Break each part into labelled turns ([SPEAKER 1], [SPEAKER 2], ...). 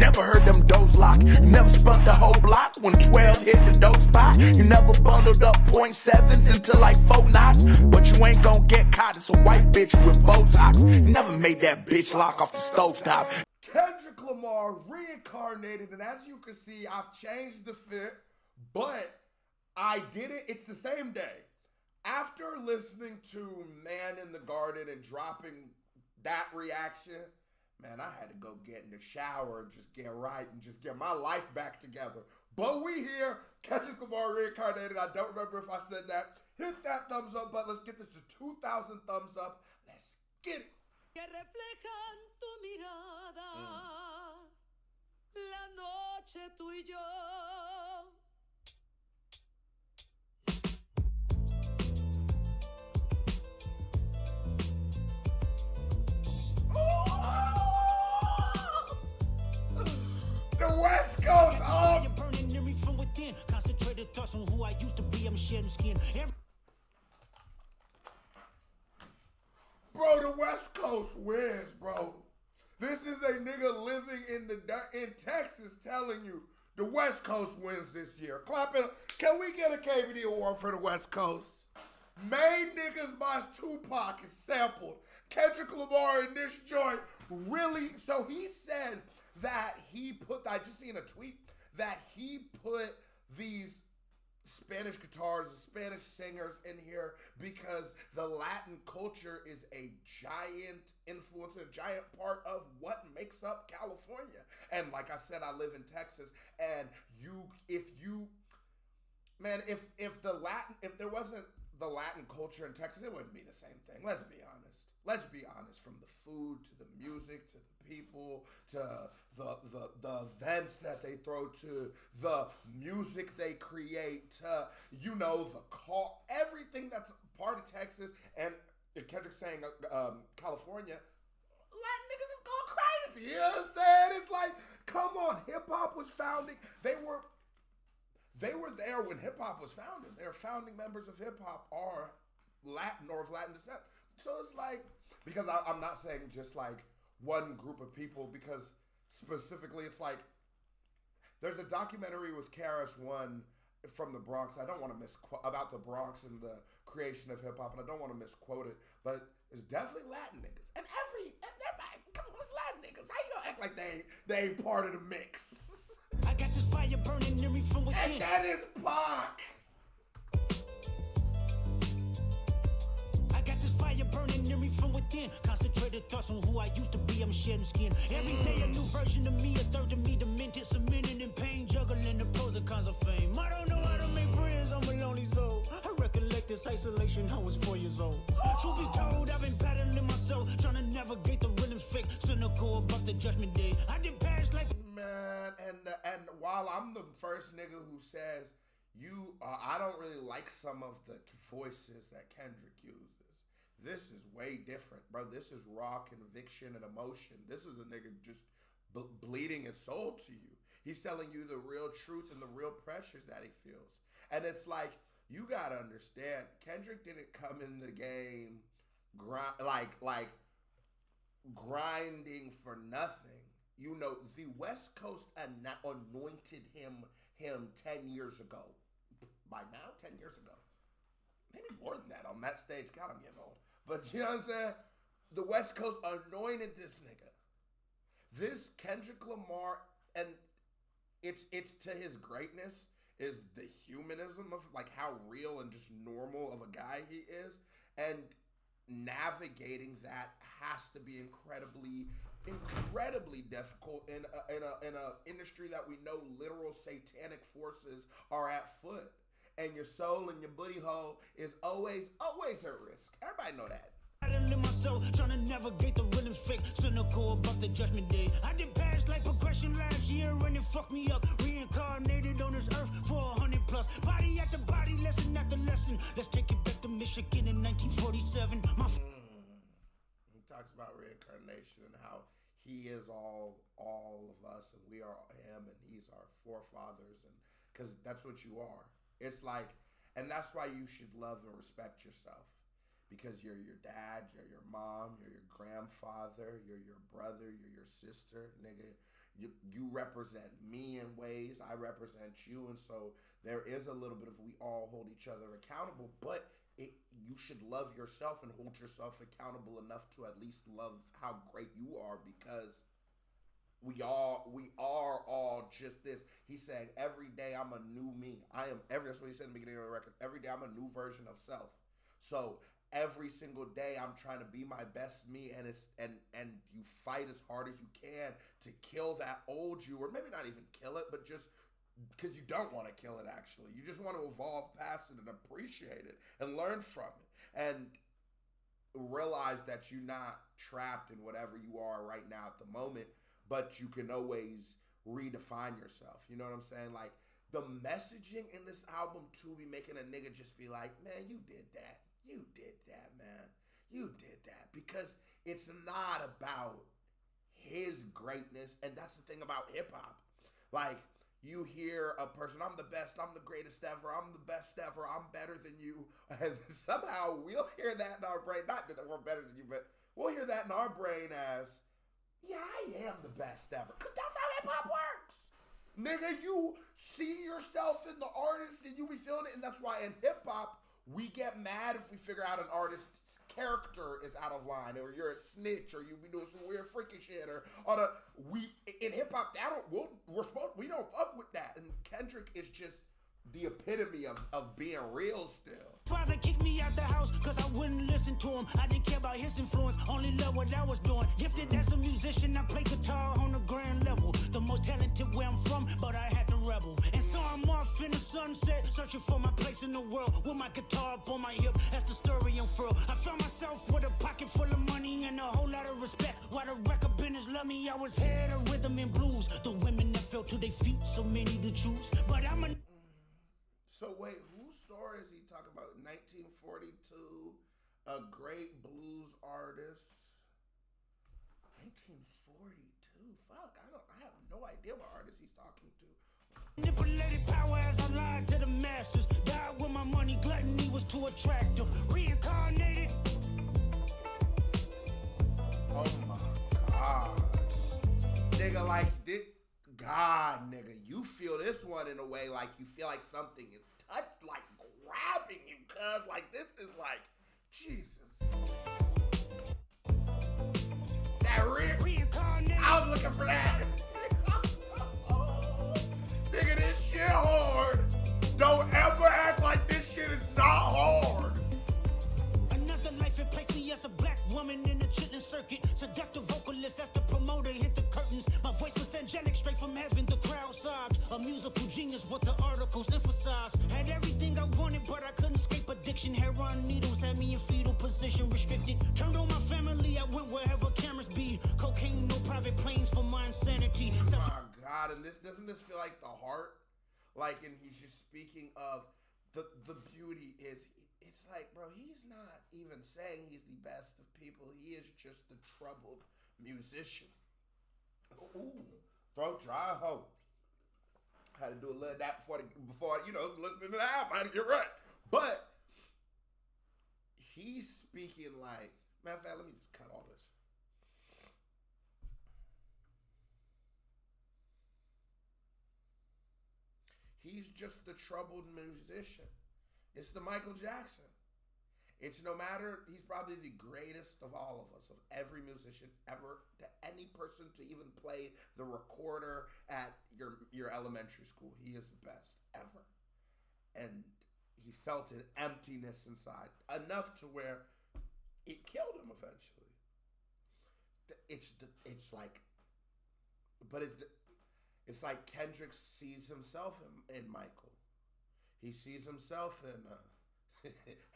[SPEAKER 1] Never heard them doors lock. You never spun the whole block when 12 hit the dope spot. You never bundled up .7s into like 4 knots. But you ain't gon' get caught. It's a white bitch with Botox. You never made that bitch lock off the stovetop.
[SPEAKER 2] Kendrick Lamar, Reincarnated, and as you can see, I've changed the fit, but I did it. It's the same day. After listening to Man in the Garden and dropping that reaction, man, I had to go get in the shower and just get right and just get my life back together. But we here, Kendrick Lamar, Reincarnated. I don't remember if I said that. Hit that thumbs up button. Let's get this to 2,000 thumbs up. Let's get it.
[SPEAKER 3] Que reflejan tu mirada, la noche tú y yo.
[SPEAKER 2] The West Coast up.
[SPEAKER 4] You're burning in me from within. Concentrated thoughts on who I used to be. I'm shedding skin.
[SPEAKER 2] Bro, the West Coast wins, bro. This is a nigga living in Texas telling you the West Coast wins this year. Clap it. Can we get a KBD award for the West Coast? Made Niggas by Tupac is sampled. Kendrick Lamar in this joint really. So he said that I just seen a tweet that he put these Spanish guitars, Spanish singers in here because the Latin culture is a giant influence, a giant part of what makes up California. And like I said, I live in Texas, and if there wasn't the Latin culture in Texas, it wouldn't be the same thing. Let's be honest. Let's be honest. From the food to the music to the people to the events that they throw to the music they create to the call, everything that's part of Texas. And Kendrick saying California, Latin niggas is going crazy. You know what I'm saying? It's like, come on, hip hop was founding. They were there when hip hop was founded. Their founding members of hip hop are Latin or of Latin descent. So it's like, because I'm not saying just like one group of people, because specifically it's like, there's a documentary with KRS-One from the Bronx. I don't want to misquote about the Bronx and the creation of hip hop, and I don't want to misquote it, but it's definitely Latin niggas. And everybody, come on, it's Latin niggas. How you gonna act like they ain't part of the mix?
[SPEAKER 4] I got this fire burning in me from within.
[SPEAKER 2] And that is Pac.
[SPEAKER 4] I got this fire burning in me from within. Concentrated thoughts on who I used to be. I'm shedding skin. Every day a new version of me, a third of me demented, cemented in pain, juggling the pros and cons of fame. I don't know how to make friends, I'm a lonely soul. I recollect this isolation, I was 4 years old. Truth be told, I've been battling myself, trying to navigate the rhythm's fake, cynical about the judgment day. I did pass like
[SPEAKER 2] man, and while I'm the first nigga who says I don't really like some of the voices that Kendrick uses. This is way different, bro. This is raw conviction and emotion. This is a nigga just bleeding his soul to you. He's telling you the real truth and the real pressures that he feels. And it's like, you gotta understand, Kendrick didn't come in the game grinding for nothing. The West Coast anointed him 10 years ago. By now, 10 years ago. Maybe more than that on that stage. God, I'm getting old. But you know what I'm saying? The West Coast anointed this nigga. This Kendrick Lamar, and it's to his greatness, is the humanism of like how real and just normal of a guy he is. And navigating that has to be incredibly difficult in a industry that we know literal satanic forces are at foot. And your soul and your booty hole is always at risk. Everybody know that.
[SPEAKER 4] battling myself, trying to navigate the rhythm's fake, cynical about the judgment day. I did pass like progression last year and it fucked me up. Reincarnated on this earth for 100 plus. Body after body, lesson after lesson. Let's take it back to Michigan in 1947.
[SPEAKER 2] He talks about reincarnation and how he is all of us and we are him and he's our forefathers, and because that's what you are. It's like, and that's why you should love and respect yourself, because you're your dad, you're your mom, you're your grandfather, you're your brother, you're your sister, nigga. you represent me in ways, I represent you, and so there is a little bit of we all hold each other accountable, but you should love yourself and hold yourself accountable enough to at least love how great you are, because we are all just this. He's saying every day I'm a new me. That's what he said in the beginning of the record. Every day I'm a new version of self. So every single day I'm trying to be my best me, and you fight as hard as you can to kill that old you, or maybe not even kill it, but just because you don't want to kill it, actually. You just want to evolve past it and appreciate it and learn from it and realize that you're not trapped in whatever you are right now at the moment, but you can always redefine yourself. You know what I'm saying? Like, the messaging in this album to be making a nigga just be like, man, you did that. You did that, man. You did that. Because it's not about his greatness, and that's the thing about hip-hop. Like, you hear a person, I'm the best, I'm the greatest ever, I'm the best ever, I'm better than you. And somehow we'll hear that in our brain. Not that we're better than you, but we'll hear that in our brain as, yeah, I am the best ever. Because that's how hip-hop works. Nigga, you see yourself in the artist and you be feeling it. And that's why in hip-hop, we get mad if we figure out an artist's character is out of line, or you're a snitch, or you be doing some weird freaky shit, in hip hop we don't fuck with that. And Kendrick is just the epitome of being real still.
[SPEAKER 4] Father kicked me out the house cause I wouldn't listen to him. I didn't care about his influence, only love what I was doing. Gifted as a musician, I play guitar on the grand level. The most talented where I'm from, but I had to rebel. And so I'm off in the sunset, searching for my place in the world. With my guitar up on my hip, that's the story unfurled. I found myself with a pocket full of money and a whole lot of respect. While the record business loved me, I was head of rhythm and blues. The women that fell to their feet, so many to choose. But I'm a...
[SPEAKER 2] So wait, whose story is he talking about? 1942, a great blues artist. 1942, fuck, I have no idea what artist he's talking to.
[SPEAKER 4] Manipulated power as I lied to the masses. Died with my money, gluttony was too attractive. Reincarnated.
[SPEAKER 2] Oh my God. Nigga, like this. God, nigga, you feel this one in a way like you feel like something is like grabbing you, cuz like this is like, Jesus. That reincarnated. I was looking for that. Nigga, this shit hard. Don't ever act like this shit is not hard.
[SPEAKER 4] Another life, it placed me as a black woman in the chitlin circuit. Seductive vocalist as the promoter hit the curtains. My voice was angelic, straight from heaven, the crowd sobbed. A musical genius, what the articles emphasized. Had everything I wanted, but I couldn't escape addiction. Heroin needles had me in fetal position, restricted. Turned on my family, I went wherever cameras be. Cocaine, no private planes for my insanity.
[SPEAKER 2] Oh my God, and doesn't this feel like the heart? Like, and he's just speaking of the beauty is, it's like, bro, he's not even saying he's the best of people. He is just the troubled musician. Ooh, throat dry, ho. Had to do a little of that before listening to the album. I had to get right. But he's speaking like, matter of fact, let me just cut all this. He's just the troubled musician. It's the Michael Jackson. It's no matter, he's probably the greatest of all of us, of every musician ever, to any person to even play the recorder at your elementary school. He is the best ever. And he felt an emptiness inside, enough to where it killed him eventually. It's like Kendrick sees himself in Michael. He sees himself in,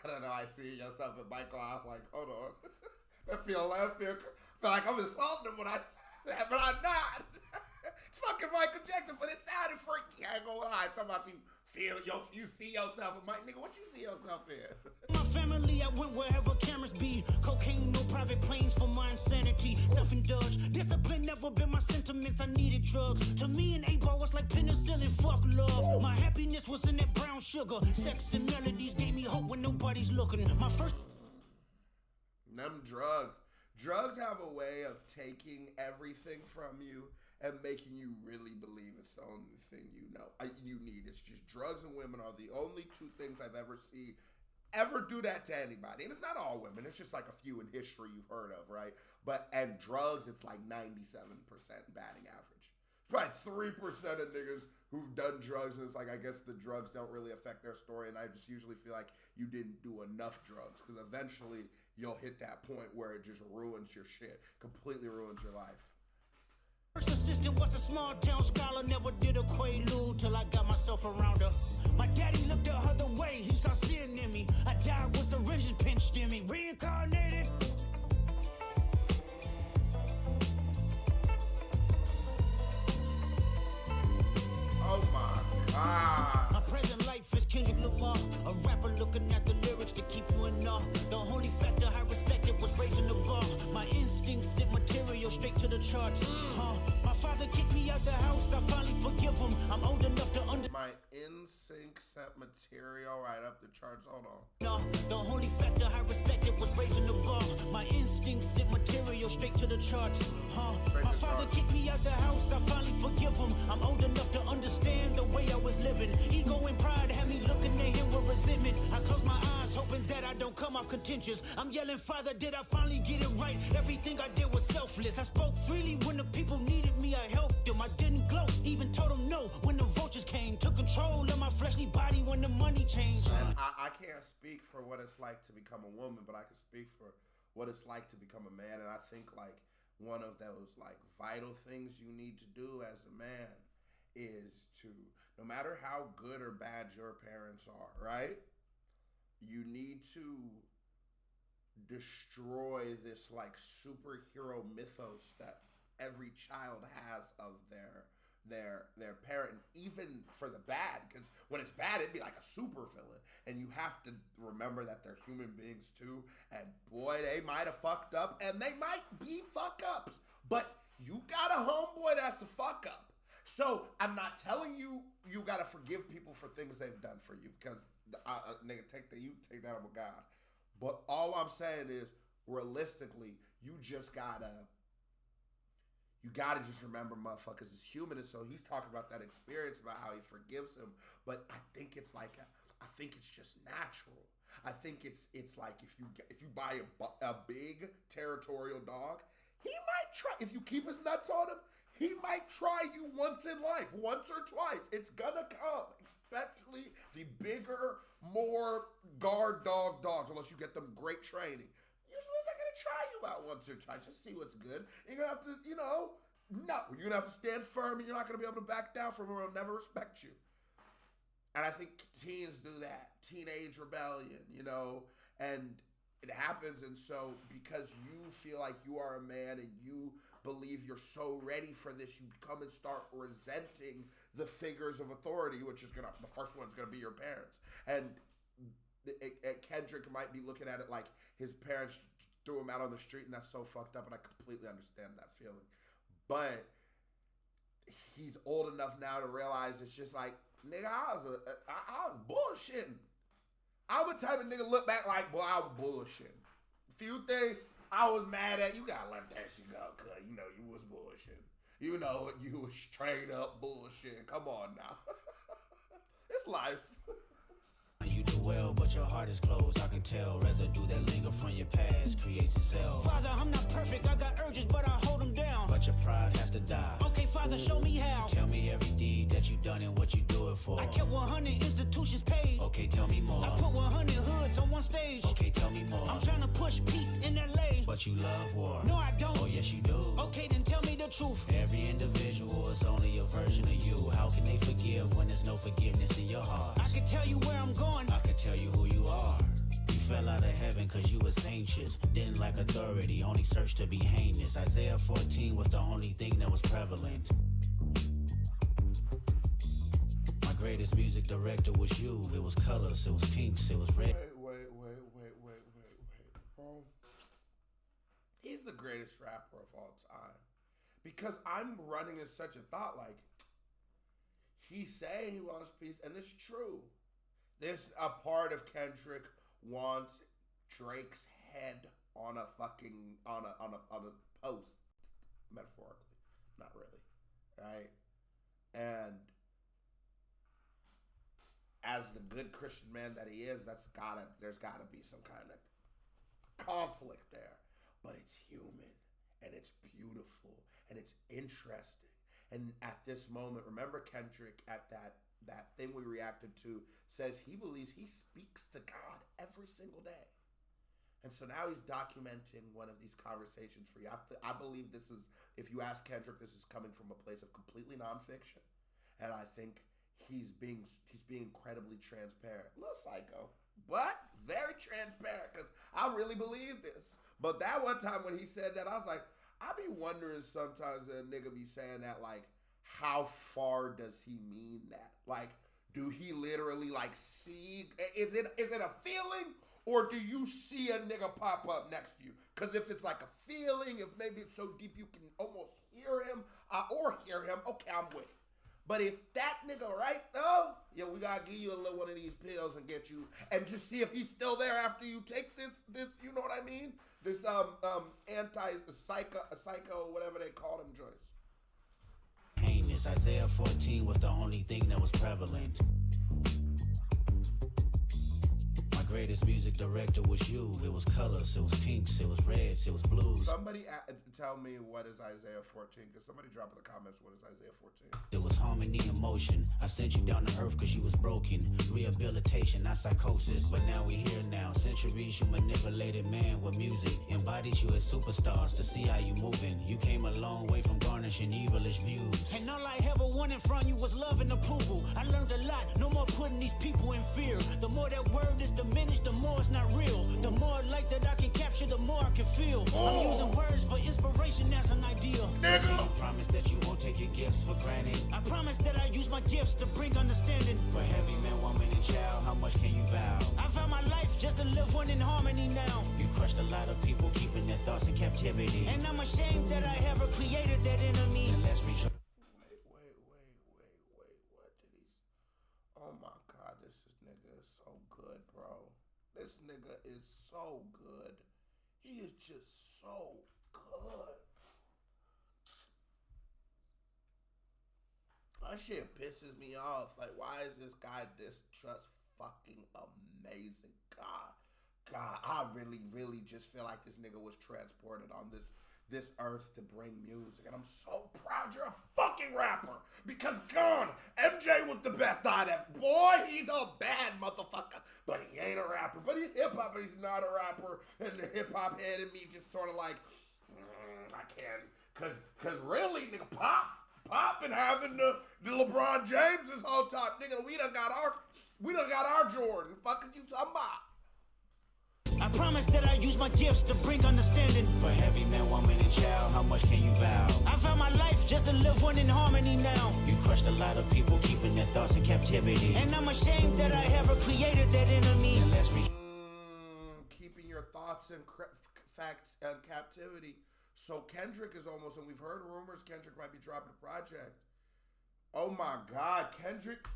[SPEAKER 2] I don't know, I see yourself in Michael. I'm like, hold on. I feel like I'm insulting him when I say that, but I'm not. It's fucking Michael Jackson, but it sounded freaky. I ain't gonna lie. I'm talking about you see yourself in Mike. Nigga, what you see yourself in?
[SPEAKER 4] My family, I went wherever cameras be. Cocaine, no private planes for my insanity. Self-indulged, discipline never been my sentiments. I needed drugs. To me, an 8-ball was like penicillin. Fuck love. My happiness was in that brown sugar. Sex and melodies gave me hope when nobody's looking. My first.
[SPEAKER 2] Them drugs. Drugs have a way of taking everything from you and making you really believe it's the only thing you need. It's just drugs and women are the only two things I've ever seen ever do that to anybody. And it's not all women. It's just like a few in history you've heard of, right? And drugs, it's like 97% batting average. Probably 3% of niggas who've done drugs, and it's like, I guess the drugs don't really affect their story, and I just usually feel like you didn't do enough drugs, because eventually you'll hit that point where it just ruins your shit, completely ruins your life.
[SPEAKER 4] First assistant was a small town scholar, never did a quaalude till I got myself around her. My daddy looked the other way, he saw sin in me. I died with syringes pinched in me. Reincarnated.
[SPEAKER 2] Oh my God.
[SPEAKER 4] My present life is Kendrick Lamar, a rapper looking at the lyrics to keep you in awe. The only factor I respected was raising the bar. My instincts sent material straight to the charts. My father kicked me out the house, I finally forgive him. I'm old enough to understand.
[SPEAKER 2] My instinct sent material right up the charts. Hold on.
[SPEAKER 4] No, the only factor I respected was raising the bar. My instincts sent material straight to the charts. My father kicked me out the house, I finally forgive him. I'm old enough to understand the way I was living. Ego and pride had me looking at him with resentment. I close my eyes, hoping that I don't come off contentious. I'm yelling, Father, did I finally get it right? Everything I did was selfless. I spoke freely when the people needed me, I helped them. I didn't gloat, even told them no when the vultures came. Took control of my fleshly body when the money changed.
[SPEAKER 2] And I can't speak for what it's like to become a woman, but I can speak for what it's like to become a man. And I think like one of those like vital things you need to do as a man is to, no matter how good or bad your parents are, right? You need to destroy this like superhero mythos that every child has of their parent, even for the bad, because when it's bad, it'd be like a super villain, and you have to remember that they're human beings too, and boy, they might have fucked up, and they might be fuck ups, but you got a homeboy that's a fuck up. So I'm not telling you you gotta forgive people for things they've done for you, because nigga, take that up with God. But all I'm saying is, realistically, you gotta just remember motherfuckers is human, and so he's talking about that experience about how he forgives him. But I think it's like I think it's just natural. I think it's like if you buy a big territorial dog, he might try. If you keep his nuts on him, he might try you once in life, once or twice. It's gonna come, especially the bigger, more guard dogs, unless you get them great training. Usually they're gonna try you about once or twice, just see what's good. You're gonna have to, no, you're gonna have to stand firm, and you're not gonna be able to back down from him, or he'll never respect you. And I think teens do that, teenage rebellion, and it happens. And so because you feel like you are a man and you believe you're so ready for this, you come and start resenting the figures of authority, which is the first one's gonna be your parents. And Kendrick might be looking at it like his parents threw him out on the street, and that's so fucked up, and I completely understand that feeling. But he's old enough now to realize it's just like, nigga, I was bullshitting. I'm the type of nigga look back like, boy, I was bullshitting. Few things I was mad at, you gotta let that shit go, cuz you was bullshitting. You was straight up bullshitting. Come on now. It's life.
[SPEAKER 4] You do well, but your heart is closed. I can tell residue that linger from your past creates itself. Father, I'm not perfect. I got urges, but I hold them down. But your pride has to die. Okay, Father, show me how. Tell me every deed that you done and what you do it for. I kept 100 institutions paid. Okay, tell me more. I put 100 hoods on one stage. Okay, tell me more. I'm trying to push peace in LA. But you love war. No, I don't. Oh, yes, you do. Okay, then tell me the truth. Every individual is only a version of you. How can they forgive when there's no forgiveness in your heart? I can tell you where I'm going. I can tell you who you are. You fell out of heaven cause you was anxious. Didn't like authority, only searched to be heinous. Isaiah 14 was the only thing that was prevalent. My greatest music director was you. It was colors, it was pinks, it was red.
[SPEAKER 2] Wait, bro. He's the greatest rapper of all time. Because I'm running in such a thought like, he's saying he wants peace, and this is true. There's a part of Kendrick wants Drake's head on a fucking on a post, metaphorically, not really. right? And as the good Christian man that he is, there's gotta be some kind of conflict there. But it's human, and it's beautiful, and it's interesting. And at this moment, remember Kendrick at that thing we reacted to says he believes he speaks to God every single day. And so now he's documenting one of these conversations for you. I believe this is, if you ask Kendrick, this is coming from a place of completely nonfiction. And I think he's being incredibly transparent. A little psycho, but very transparent, because I really believe this. But that one time when he said that, I was like, I be wondering sometimes that a nigga be saying that, like, how far does he mean that? Like, do he literally, like, see? Is it a feeling? Or do you see a nigga pop up next to you? Because if it's like a feeling, if maybe it's so deep you can almost hear him, okay, I'm with it. But if that nigga right though, yeah, we gotta give you a little one of these pills and get you, and just see if he's still there after you take this, you know what I mean? This psycho, whatever they call them joints.
[SPEAKER 4] Heinous. Isaiah 14 was the only thing that was prevalent. My greatest music director was you. It was colors, it was pinks, it was reds, it was blues.
[SPEAKER 2] Somebody tell me what is Isaiah 14, because somebody drop in the comments what is Isaiah 14.
[SPEAKER 4] It was harmony and motion. I sent you down to earth because you was broken. Rehabilitation, not psychosis. But now we here now. Centuries you manipulated man with music. Embodied you as superstars to see how you moving. You came a long way from garnishing evilish views. And all I ever wanted from you was love and approval. I learned a lot. No more putting these people in fear. The more that word is diminished, the more it's not real. The more light that I can capture, the more I can feel. I'm using words for inspiration as an ideal.
[SPEAKER 2] Nigga.
[SPEAKER 4] So I promise that you won't take your gifts for granted. I promise that I use my gifts to bring understanding. For every man, woman, and child, how much can you vow? I found my life just to live one in harmony now. You crushed a lot of people, keeping their thoughts in captivity. And I'm ashamed that I ever created that enemy. And let's rejoice.
[SPEAKER 2] Wait. What did he? Oh my God, this nigga is so good, bro. This nigga is so good. He is just so good. That shit pisses me off. Like, why is this guy this just fucking amazing? God, I really just feel like this nigga was transported on this earth to bring music. And I'm so proud you're a fucking rapper. Because, God, MJ was the best out of. Boy, he's a bad motherfucker. But he ain't a rapper. But he's hip-hop, but he's not a rapper. And the hip-hop head in me just sort of like, I can't. Because really, nigga, Pop been having the LeBron James this whole time. Nigga, we done got our Jordan. Fuck is you talking about?
[SPEAKER 4] I promise that I use my gifts to bring understanding. For every man, woman, and child, how much can you vow? I found my life just to live one in harmony now. You crushed a lot of people, keeping their thoughts in captivity. And I'm ashamed that I ever created that enemy. And let's
[SPEAKER 2] keeping your thoughts in captivity. So Kendrick is almost, and we've heard rumors Kendrick might be dropping a project. Oh my God, Kendrick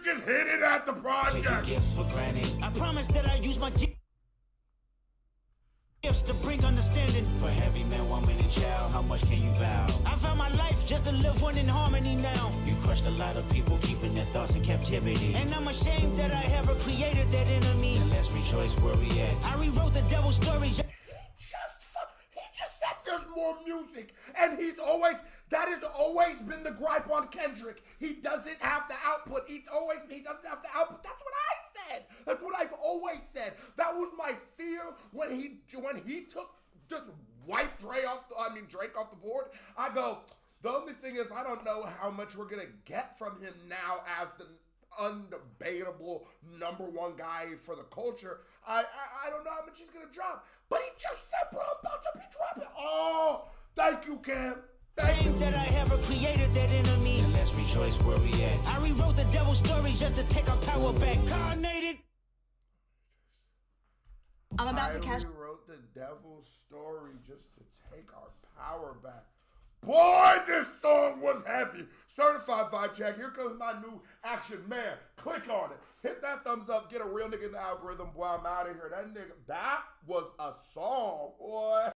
[SPEAKER 2] just hit it at the project.
[SPEAKER 4] Take your gifts for granted. I promise that I use my gifts to bring understanding. For every man, woman, and child, how much can you vow? I found my life just to live one in harmony now. You crushed a lot of people, keeping their thoughts in captivity. And I'm ashamed that I ever created that enemy. And let's rejoice where we at. I rewrote the devil's story.
[SPEAKER 2] He just said there's more music. And that has always been the gripe on Kendrick. He doesn't have the output. He doesn't have the output. That's what I said. That's what I've always said. That was my fear when he took just wiped Drake off the board. I go, the only thing is I don't know how much we're gonna get from him now as the undebatable number one guy for the culture. I don't know how much he's gonna drop. But he just said, bro, I'm about to be dropping. Oh, thank you, Cam.
[SPEAKER 4] Saying that I ever created that enemy. And let's rejoice where we at. I rewrote the devil's story just to take our power back. Reincarnated.
[SPEAKER 3] I'm about to cash.
[SPEAKER 2] I rewrote the devil's story just to take our power back. Boy, this song was heavy. Certified vibe check. Here comes my new action man. Click on it. Hit that thumbs up. Get a real nigga in the algorithm. Boy, I'm out of here. That was a song, boy.